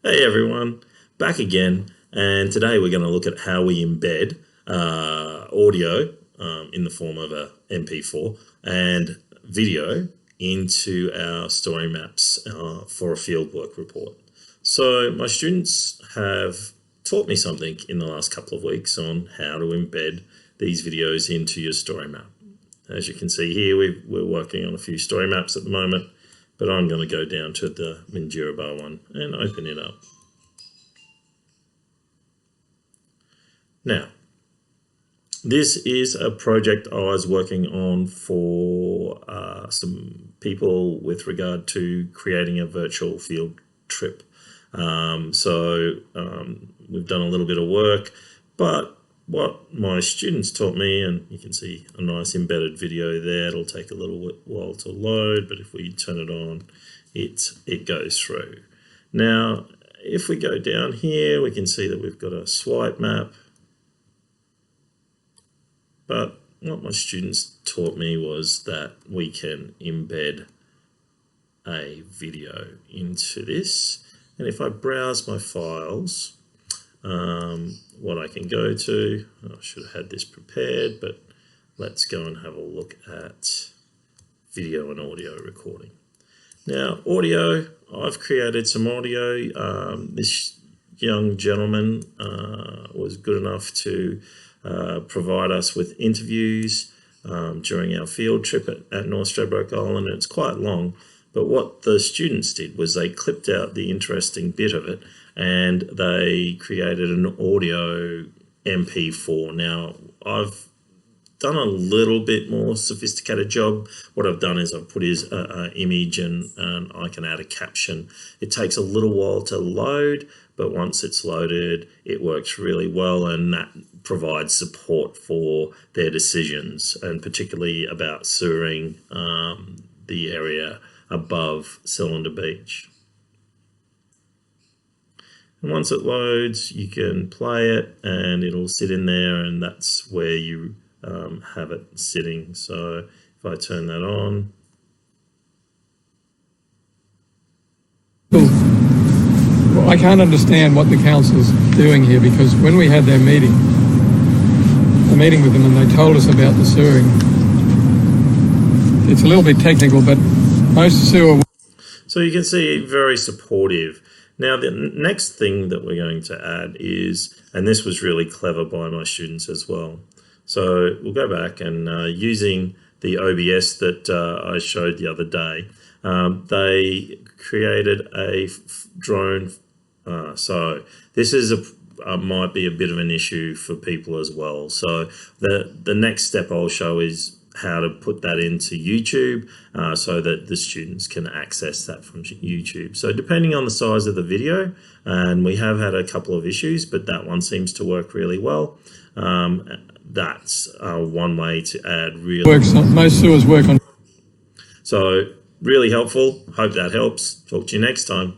Hey everyone, back again, and today we're going to look at how we embed audio in the form of a MP4 and video into our Storymaps for a fieldwork report. So my students have taught me something in the last couple of weeks on how to embed these videos into your story map. As you can see here, we're working on a few story maps at the moment, but I'm going to go down to the Mindjuraba one and open it up. Now, this is a project I was working on for some people with regard to creating a virtual field trip. We've done a little bit of work, but what my students taught me, and you can see a nice embedded video there, it'll take a little while to load, but if we turn it on, it goes through. Now, if we go down here, we can see that we've got a swipe map, but what my students taught me was that we can embed a video into this. And if I browse my files, what I can go to, I should have had this prepared, but let's go and have a look at video and audio recording. Now, audio, I've created some audio. This young gentleman was good enough to provide us with interviews during our field trip at North Stradbroke Island. It's quite long, but what the students did was they clipped out the interesting bit of it and they created an audio MP4. Now, I've done a little bit more sophisticated job. What I've done is I've put his image and I can add a caption. It takes a little while to load, but once it's loaded, it works really well, and that provides support for their decisions, and particularly about sewering the area above Cylinder Beach. And once it loads, you can play it and it'll sit in there, and that's where you have it sitting. So if I turn that on. Well, I can't understand what the council's doing here, because when we had their meeting with them and they told us about the sewering, it's a little bit technical, but most sewer... So you can see very supportive. Now, the next thing that we're going to add is, and this was really clever by my students as well. So we'll go back and using the OBS that I showed the other day, they created a drone. So this is might be a bit of an issue for people as well. So the next step I'll show is how to put that into YouTube so that the students can access that from YouTube. So depending on the size of the video, and we have had a couple of issues, but that one seems to work really well. That's one way to add most sewers work on. So really helpful. Hope that helps. Talk to you next time.